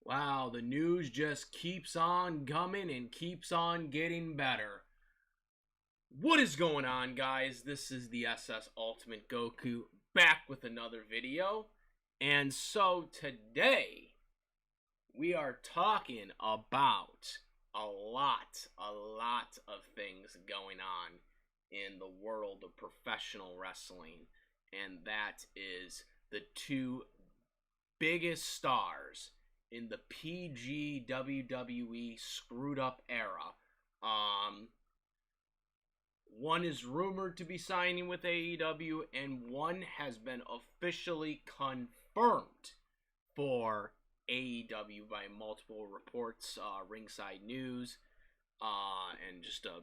Wow, the news just keeps on coming and keeps on getting better. What is going on, guys? This is the SS Ultimate Goku back with another video. And so today we are talking about a lot of things going on in the world of professional wrestling. And that is the two biggest stars in the PG WWE screwed up era. One is rumored to be signing with AEW, and one has been officially confirmed for AEW by multiple reports, Ringside News, and just a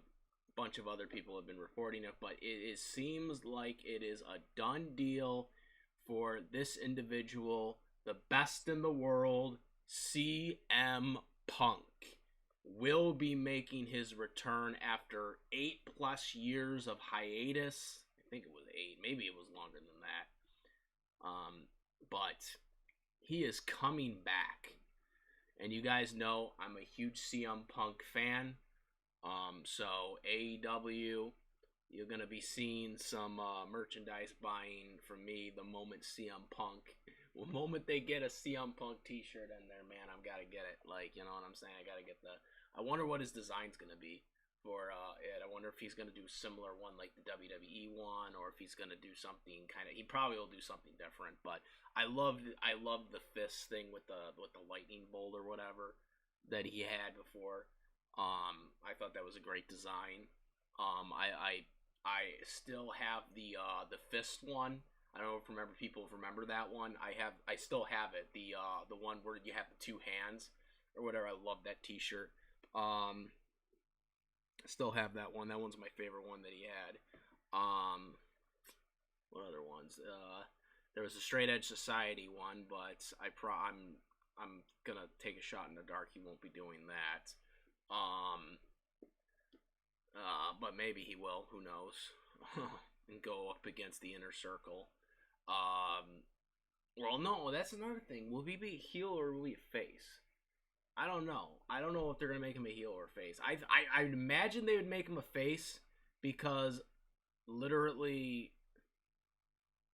bunch of other people have been reporting it. But it seems like it is a done deal for this individual, the best in the world, CM Punk, will be making his return after 8+ years of hiatus. I think it was 8, maybe it was longer than that. But he is coming back. And you guys know I'm a huge CM Punk fan. So AEW, you're going to be seeing some merchandise buying from me the moment the moment they get a CM Punk t-shirt in there, man, I've got to get it. Like, you know what I'm saying? I wonder what his design's going to be for it. I wonder if he's going to do a similar one like the WWE one, or if he's going to do something he probably will do something different. But I love the fist thing with the lightning bolt or whatever that he had before. I thought that was a great design. I still have the fist one. I don't know if people remember that one. I still have it. The one where you have the two hands or whatever. I love that t-shirt. I still have that one. That one's my favorite one that he had. What other ones? There was a Straight Edge Society one, but I'm gonna take a shot in the dark. He won't be doing that. But maybe he will. Who knows? And go up against the Inner Circle. Well, no, that's another thing. Will he be a heel or will he be a face? I don't know. I don't know if they're gonna make him a heel or a face. I'd imagine they would make him a face because literally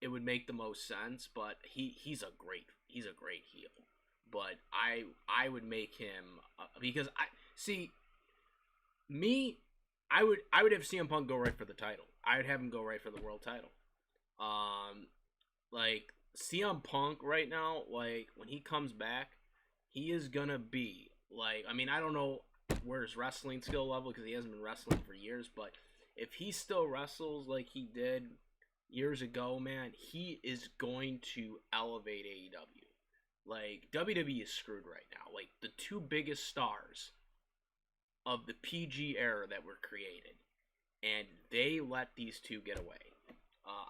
it would make the most sense. But he's a great heel. But I would make him because I would have CM Punk go right for the title. I would have him go right for the world title. Like CM Punk right now, like when he comes back, he is gonna be like, I mean, I don't know where his wrestling skill level, because he hasn't been wrestling for years, but if he still wrestles like he did years ago, man, he is going to elevate AEW. Like WWE is screwed right now. Like the two biggest stars of the PG era that were created, and they let these two get away.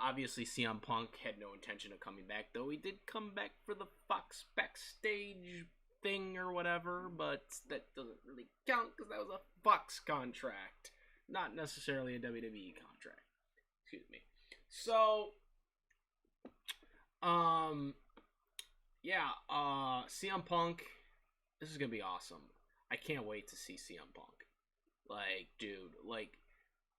Obviously, CM Punk had no intention of coming back, though he did come back for the Fox backstage thing or whatever, but that doesn't really count because that was a Fox contract, not necessarily a WWE contract. Excuse me. So, CM Punk, this is gonna be awesome. I can't wait to see CM Punk. Like, dude, like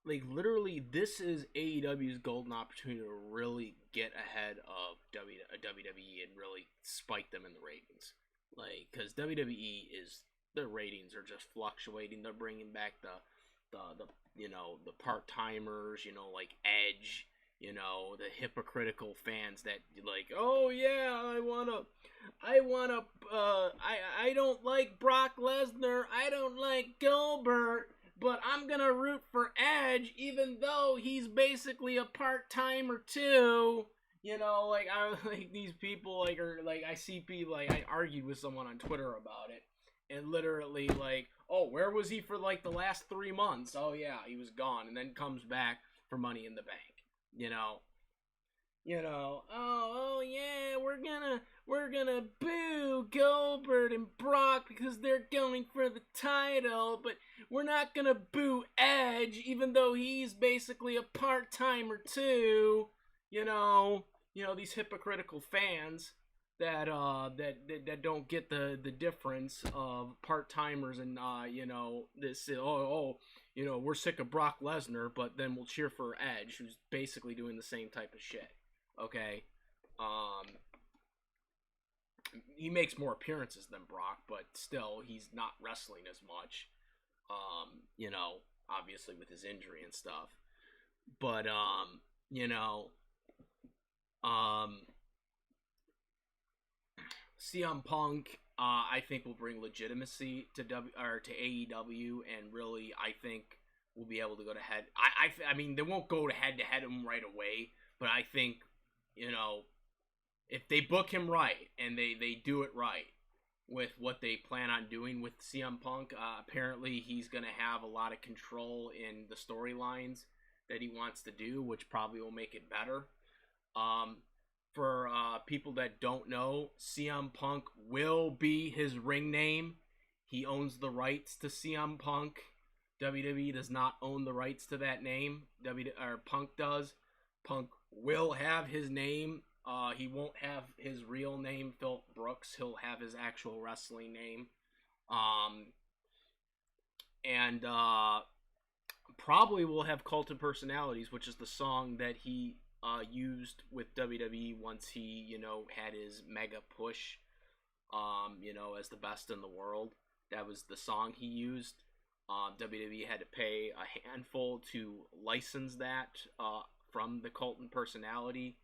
literally, this is AEW's golden opportunity to really get ahead of WWE and really spike them in the ratings. Like, because WWE their ratings are just fluctuating. They're bringing back the part timers, like Edge, the hypocritical fans that like, oh yeah, I don't like Brock Lesnar, I don't like Goldberg, but I'm gonna root for Edge, even though he's basically a part-timer too. Like these people, I see people, I argued with someone on Twitter about it, and literally, like, oh, where was he for, like, the last 3 months? Oh, yeah, he was gone, and then comes back for Money in the Bank, oh yeah, we're gonna boo Goldberg and Brock because they're going for the title, but we're not gonna boo Edge, even though he's basically a part-timer too, these hypocritical fans. that don't get the difference of part timers and this we're sick of Brock Lesnar, but then we'll cheer for Edge, who's basically doing the same type of shit. Okay, um, he makes more appearances than Brock, but still he's not wrestling as much. Obviously with his injury and stuff, but you know, um, CM Punk, I think will bring legitimacy to AEW, and really, I think we'll be able to go to head. I mean, they won't go to head him right away, but I think you know if they book him right and they do it right with what they plan on doing with CM Punk, apparently he's going to have a lot of control in the storylines that he wants to do, which probably will make it better. Um, for people that don't know, CM Punk will be his ring name. He owns the rights to CM Punk. WWE does not own the rights to that name. Punk does. Punk will have his name. He won't have his real name, Phil Brooks. He'll have his actual wrestling name. And probably will have Cult of Personalities, which is the song that he used with WWE once he, had his mega push, as the best in the world. That was the song he used. WWE had to pay a handful to license that from the Cult and Personality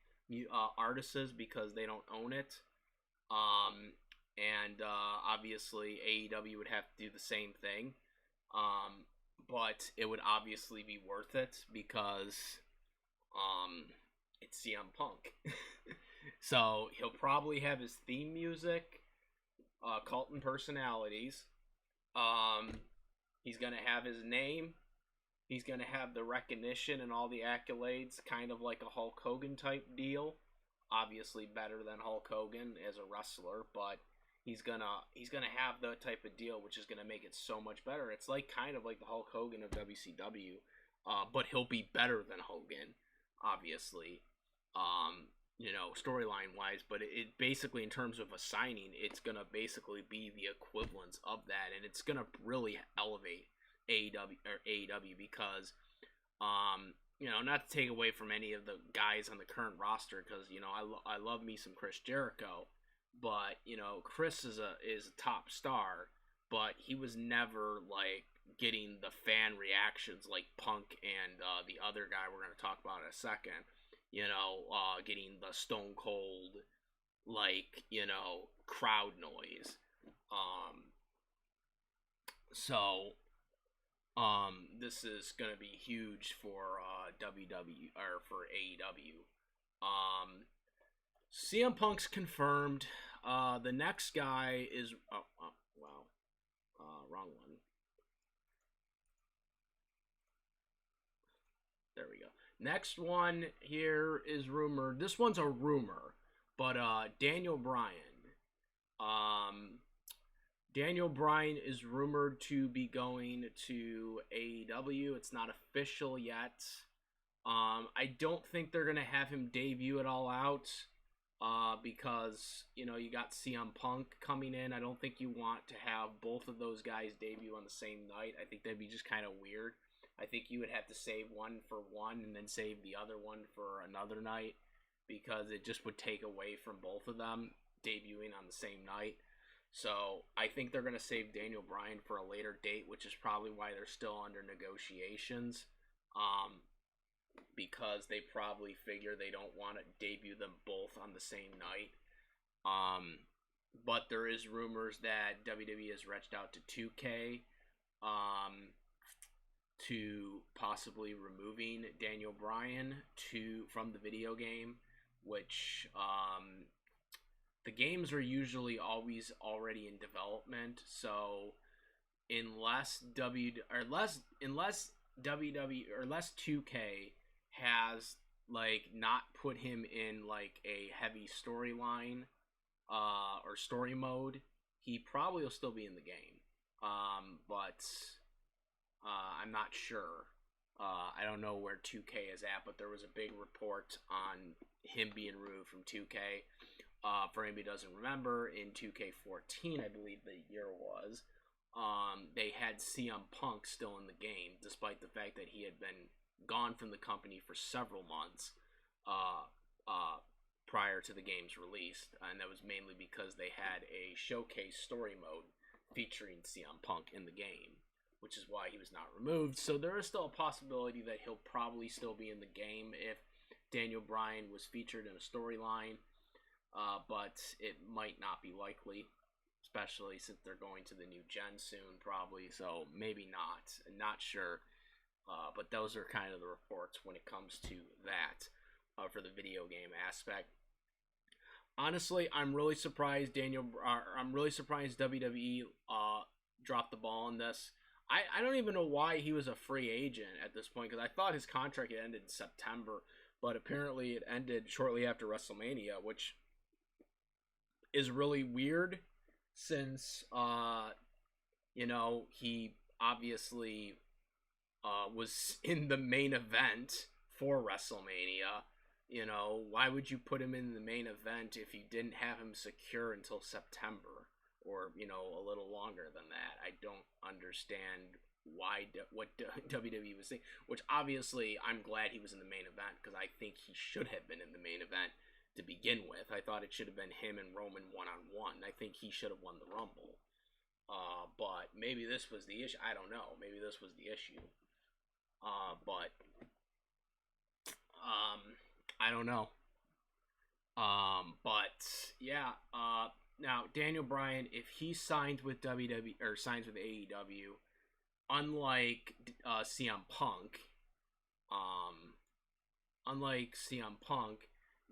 artists because they don't own it. And obviously AEW would have to do the same thing. But it would obviously be worth it because it's CM Punk. So he'll probably have his theme music, Cult and Personalities. He's going to have his name. He's going to have the recognition and all the accolades, kind of like a Hulk Hogan type deal. Obviously better than Hulk Hogan as a wrestler, but he's gonna have the type of deal which is gonna make it so much better. It's like kind of like the Hulk Hogan of WCW, but he'll be better than Hogan, obviously, storyline wise. But it basically, in terms of a signing, it's gonna basically be the equivalence of that, and it's gonna really elevate AEW because, not to take away from any of the guys on the current roster, because I love me some Chris Jericho. But Chris is a top star, but he was never like getting the fan reactions like Punk and the other guy we're going to talk about in a second. Getting the Stone Cold crowd noise. This is going to be huge for WWE or for AEW. CM Punk's confirmed. The next guy is wrong one. There we go. Next one here is rumored. This one's a rumor, but Daniel Bryan. Daniel Bryan is rumored to be going to AEW. It's not official yet. I don't think they're gonna have him debut at All Out. Because you got CM Punk coming in. I don't think you want to have both of those guys debut on the same night. I think that'd be just kind of weird. I think you would have to save one for one and then save the other one for another night, because it just would take away from both of them debuting on the same night. So I think they're going to save Daniel Bryan for a later date, which is probably why they're still under negotiations. Because they probably figure they don't want to debut them both on the same night. But there is rumors that WWE has reached out to 2K to possibly removing Daniel Bryan from the video game, which the games are usually always already in development. So unless 2K has not put him in a heavy storyline or story mode, he probably will still be in the game. But I'm not sure. I don't know where 2K is at, but there was a big report on him being removed from 2K. For anybody who doesn't remember, in 2K14, I believe the year was, they had CM Punk still in the game, despite the fact that he had been gone from the company for several months prior to the game's release, and that was mainly because they had a showcase story mode featuring CM Punk in the game, which is why he was not removed. So there is still a possibility that he'll probably still be in the game if Daniel Bryan was featured in a storyline, but it might not be likely, especially since they're going to the new gen soon, probably. So maybe not. Not sure. But those are kind of the reports when it comes to that for the video game aspect. Honestly, I'm really surprised WWE dropped the ball on this. I don't even know why he was a free agent at this point, because I thought his contract had ended in September, but apparently it ended shortly after WrestleMania, which is really weird since, he obviously was in the main event for WrestleMania. Why would you put him in the main event if you didn't have him secure until September, or, a little longer than that? I don't understand what WWE was saying, which obviously I'm glad he was in the main event, because I think he should have been in the main event to begin with. I thought it should have been him and Roman one-on-one. I think he should have won the Rumble. But maybe this was the issue. I don't know. Maybe this was the issue. But I don't know. But yeah. Now Daniel Bryan, if he signed with WWE or signs with AEW, unlike CM Punk,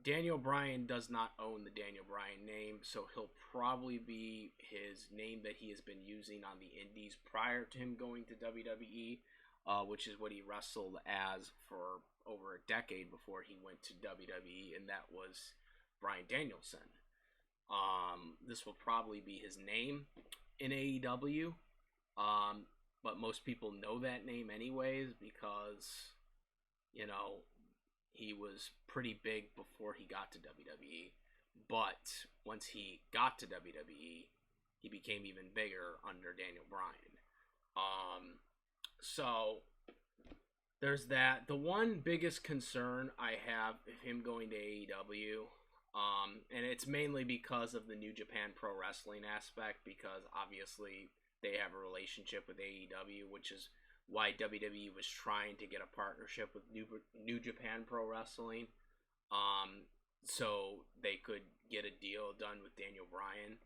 Daniel Bryan does not own the Daniel Bryan name, so he'll probably be his name that he has been using on the indies prior to him going to WWE, which is what he wrestled as for over a decade before he went to WWE, and that was Bryan Danielson. This will probably be his name in AEW, but most people know that name anyways because, he was pretty big before he got to WWE, but once he got to WWE, he became even bigger under Daniel Bryan. So there's that. The one biggest concern I have of him going to AEW, and it's mainly because of the New Japan Pro Wrestling aspect, because obviously they have a relationship with AEW, which is why WWE was trying to get a partnership with New Japan Pro Wrestling, so they could get a deal done with Daniel Bryan,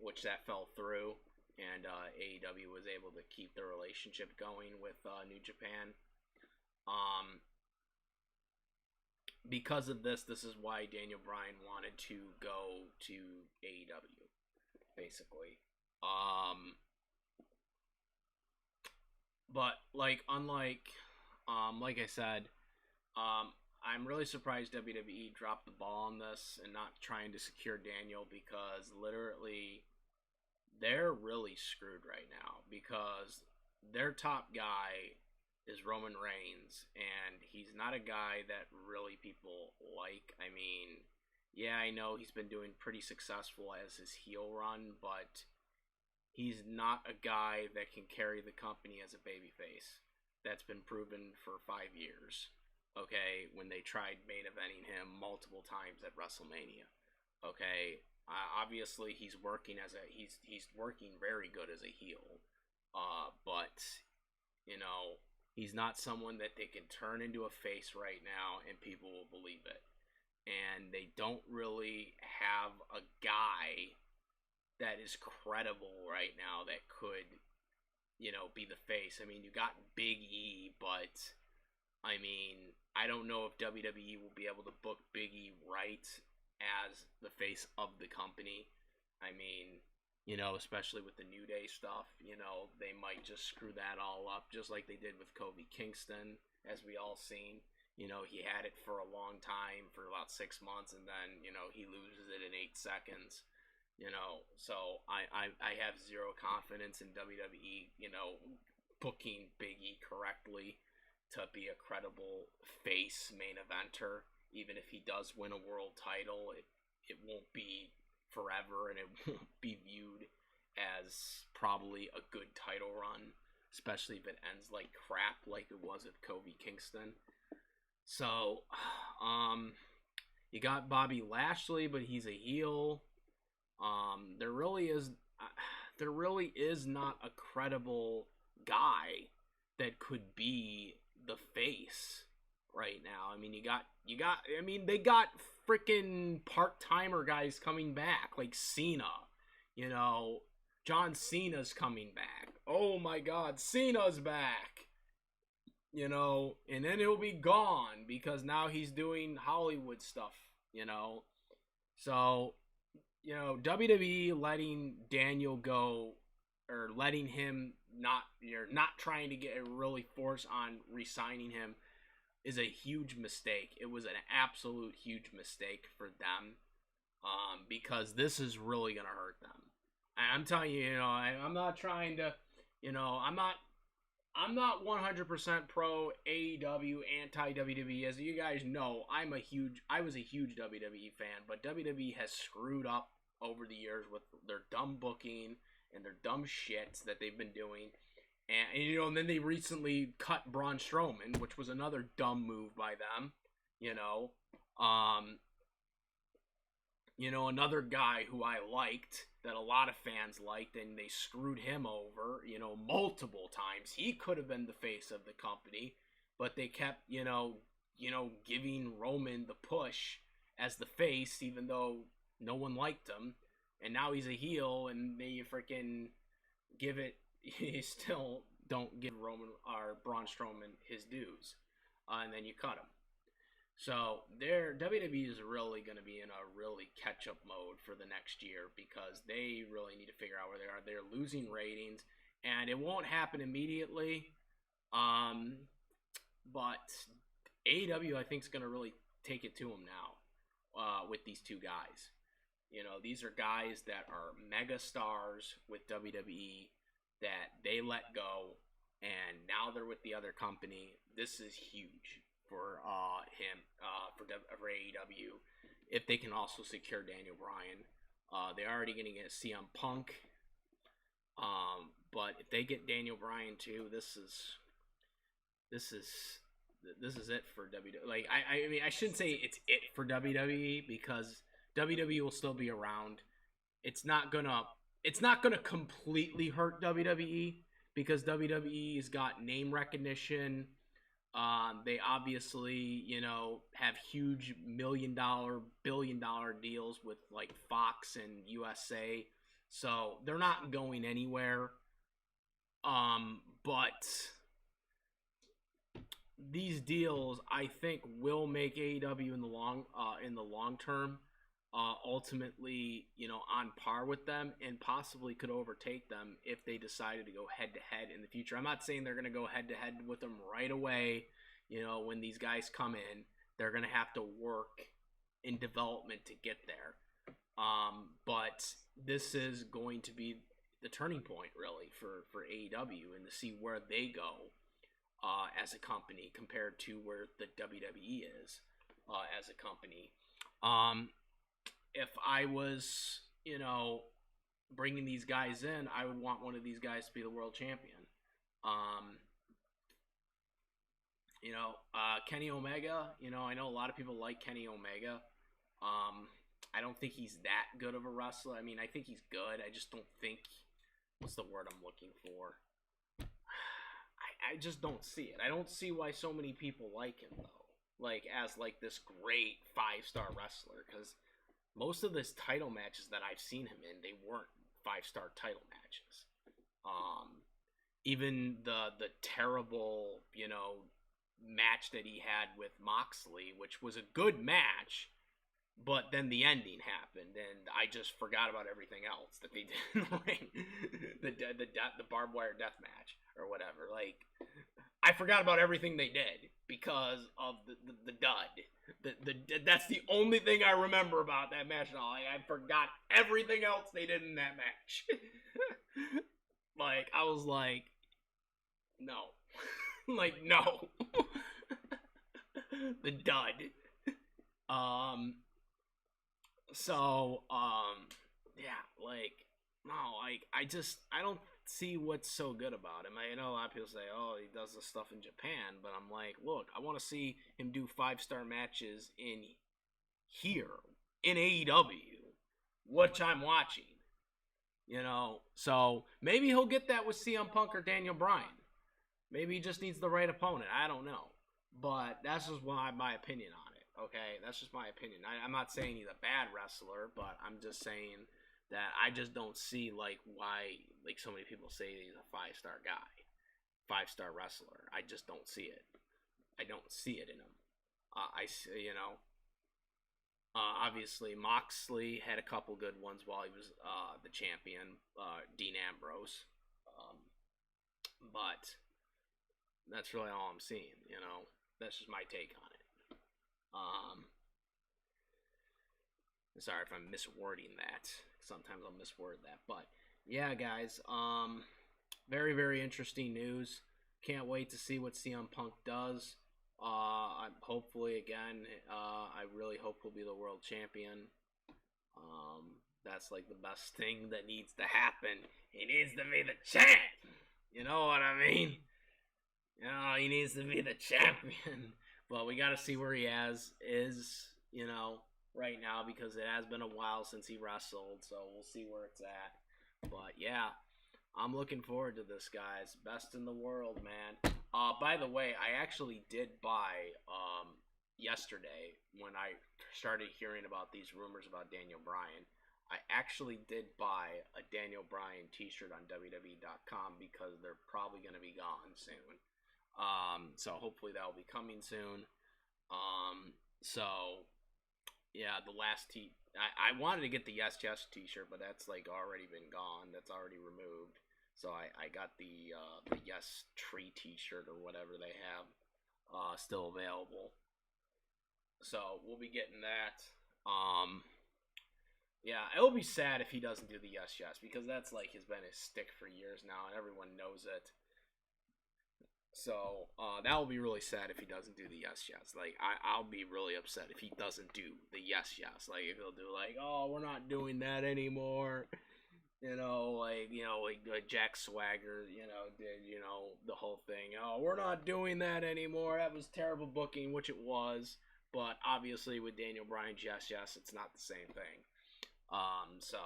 which that fell through, and AEW was able to keep the relationship going with New Japan. Because of this is why Daniel Bryan wanted to go to AEW, basically. But unlike I said, I'm really surprised WWE dropped the ball on this and not trying to secure Daniel, because literally they're really screwed right now, because their top guy is Roman Reigns, and he's not a guy that really people like. I mean, yeah, I know he's been doing pretty successful as his heel run, but he's not a guy that can carry the company as a babyface. That's been proven for 5 years. Okay, when they tried main eventing him multiple times at WrestleMania. Okay, obviously he's working he's working very good as a heel. But he's not someone that they can turn into a face right now and people will believe it. And they don't really have a guy that is credible right now that could, be the face. I mean, you got Big E, but I mean, I don't know if WWE will be able to book Big E right as the face of the company. I mean, especially with the New Day stuff, they might just screw that all up, just like they did with Kofi Kingston, as we all seen. He had it for a long time, for about 6 months, and then, he loses it in 8 seconds. So I have zero confidence in WWE, booking Big E correctly to be a credible face main eventer. Even if he does win a world title, it won't be forever, and it won't be viewed as probably a good title run, especially if it ends like crap like it was with Kofi Kingston. So, you got Bobby Lashley, but he's a heel. There really is not a credible guy that could be the face right now. I mean, they got freaking part-timer guys coming back, like Cena. John Cena's coming back. Oh my God, Cena's back. And then he'll be gone because now he's doing Hollywood stuff, So, WWE letting Daniel go, or letting him not trying to get a really force on re-signing him is a huge mistake. It was an absolute huge mistake for them, because this is really going to hurt them. And I'm telling you, I'm not trying to, I'm not 100% pro AEW, anti WWE. As you guys know, I was a huge WWE fan, but WWE has screwed up over the years with their dumb booking and their dumb shit that they've been doing. And then they recently cut Braun Strowman, which was another dumb move by them. Another guy who I liked, that a lot of fans liked, and they screwed him over, multiple times. He could have been the face of the company, but they kept, giving Roman the push as the face, even though no one liked him. And now he's a heel, and they freaking you still don't give Roman or Braun Strowman his dues, and then you cut him. So WWE is really going to be in a really catch-up mode for the next year, because they really need to figure out where they are. They're losing ratings, and it won't happen immediately. But AEW, I think, is going to really take it to them now with these two guys. These are guys that are mega stars with WWE that they let go, and now they're with the other company. This is huge for him, for AEW, if they can also secure Daniel Bryan. They're already going to get CM Punk, but if they get Daniel Bryan too, this is it for WWE. Like, I mean, I shouldn't say it's it for WWE, because WWE will still be around. It's not gonna completely hurt WWE, because WWE's got name recognition. They obviously, have huge $1 million, $1 billion deals with like Fox and USA, so they're not going anywhere. But these deals, I think, will make AEW in the long term, ultimately, on par with them, and possibly could overtake them if they decided to go head to head in the future. I'm not saying they're going to go head to head with them right away. When these guys come in, they're going to have to work in development to get there. But this is going to be the turning point, really, for AEW, and to see where they go as a company compared to where the WWE is as a company. If I was, bringing these guys in, I would want one of these guys to be the world champion. Kenny Omega, I know a lot of people like Kenny Omega. I don't think he's that good of a wrestler. I mean, I think he's good. I just don't think, what's the word I'm looking for? I just don't see it. I don't see why so many people like him, though. Like, as like this great 5-star wrestler, because most of his title matches that I've seen him in, they weren't 5-star title matches. Even the terrible, match that he had with Moxley, which was a good match, but then the ending happened, and I just forgot about everything else that they did in the ring. The barbed wire death match, or whatever. Like, I forgot about everything they did because of the dud. That's the only thing I remember about that match. I forgot everything else they did in that match. Like, I was like, no. Like, no. The dud. So, yeah, like, no, like, I don't see what's so good about him. I know a lot of people say, oh, he does this stuff in Japan, but I'm like, look, I want to see him do 5-star matches in here, in AEW, which I'm watching, So maybe he'll get that with CM Punk or Daniel Bryan. Maybe he just needs the right opponent. I don't know. But that's just my opinion on it, okay? That's just my opinion. I'm not saying he's a bad wrestler, but I'm just saying that I just don't see, like, why, like, so many people say he's a 5-star guy, 5-star wrestler. I just don't see it. I don't see it in him. Obviously, Moxley had a couple good ones while he was the champion, Dean Ambrose. But that's really all I'm seeing. That's just my take on it. Sorry if I'm miswording that. Sometimes I'll misword that. But yeah, guys. Very, very interesting news. Can't wait to see what CM Punk does. Hopefully, again, I really hope he'll be the world champion. That's like the best thing that needs to happen. He needs to be the champ. You know what I mean? He needs to be the champion. But we got to see where he is, right now, because it has been a while since he wrestled. So we'll see where it's at. But yeah, I'm looking forward to this, guys. Best in the world, man. By the way, I actually did buy yesterday when I started hearing about these rumors about Daniel Bryan. I actually did buy a Daniel Bryan t-shirt on WWE.com because they're probably going to be gone soon. So hopefully that will be coming soon. So yeah, the last I wanted to get the Yes Yes t-shirt, but that's like already been gone. That's already removed. So I got the Yes Tree t-shirt or whatever they have still available. So we'll be getting that. Yeah, it'll be sad if he doesn't do the Yes Yes because that's like has been his stick for years now, and everyone knows it. So that will be really sad if he doesn't do the Yes Yes. Like I'll be really upset if he doesn't do the Yes Yes. Like if he'll do like, oh, we're not doing that anymore. Like Jack Swagger, did the whole thing. Oh, we're not doing that anymore. That was terrible booking, which it was. But obviously with Daniel Bryan's Yes Yes, it's not the same thing. So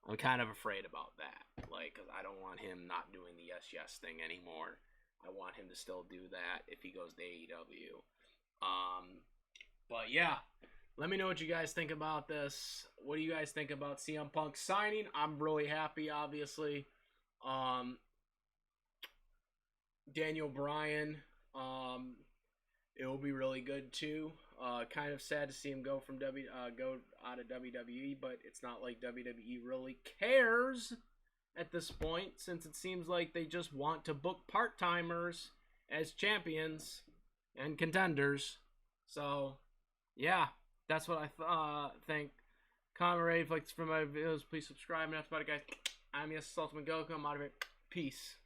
I'm kind of afraid about that. Like, because I don't want him not doing the Yes Yes thing anymore. I want him to still do that if he goes to AEW. But yeah, let me know what you guys think about this. What do you guys think about CM Punk signing? I'm really happy, obviously. Daniel Bryan, it will be really good too. Kind of sad to see him go out of WWE, but it's not like WWE really cares at this point, since it seems like they just want to book part-timers as champions and contenders. So, yeah, that's what I think. Comment, rate, if you like this for my videos, please subscribe. And that's about it, guys. I'm Yes Ultimate Goku. I'm out of it. Peace.